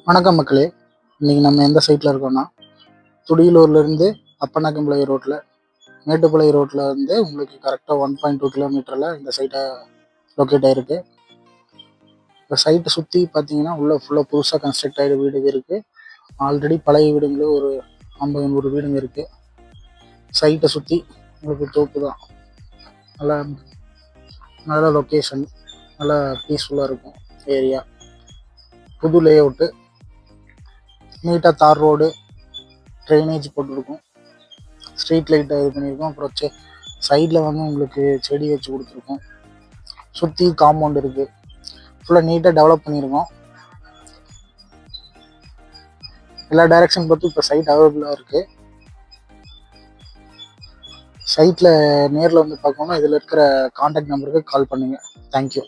வணக்கம் மக்களே. இன்னைக்கு நம்ம எந்த சைட்டில் இருக்கோம்னா, துடியலூர்லேருந்து அப்பநாயக்கம்பாளைய ரோட்டில் மேட்டுப்பாளைய ரோட்டில் வந்து உங்களுக்கு கரெக்டாக 1.2 கிலோமீட்டரில் இந்த சைட்டை லொக்கேட் ஆகிருக்கு. இந்த சைட்டை சுற்றி பார்த்தீங்கன்னா ஃபுல்லாக புதுசாக கன்ஸ்ட்ரக்ட் ஆகிட வீடுங்க இருக்குது. ஆல்ரெடி பழைய வீடுங்களும் ஒரு 50-100 வீடுங்க இருக்குது. சைட்டை சுற்றி உங்களுக்கு தோப்பு தான். நல்ல லொக்கேஷன், நல்லா பீஸ்ஃபுல்லாக இருக்கும் ஏரியா. புது லே அவுட்டு, நீட்டாக தார் ரோடு, ட்ரைனேஜ் போட்டுருக்கும், ஸ்ட்ரீட் லைட்டை இது பண்ணியிருக்கோம். அப்புறம் சைடில் வந்து உங்களுக்கு செடி வச்சு கொடுத்துருக்கோம். சுற்றி காம்பவுண்ட் இருக்குது. ஃபுல்லாக நீட்டாக டெவலப் பண்ணியிருக்கோம். எல்லா டைரக்ஷன் பார்த்து இப்போ சைட் அவைலபிளாக இருக்குது. சைட்டில் நேரில் வந்து பார்க்கணுன்னா இதில் இருக்கிற கான்டாக்ட் நம்பருக்கு கால் பண்ணுங்கள். தேங்க்யூ.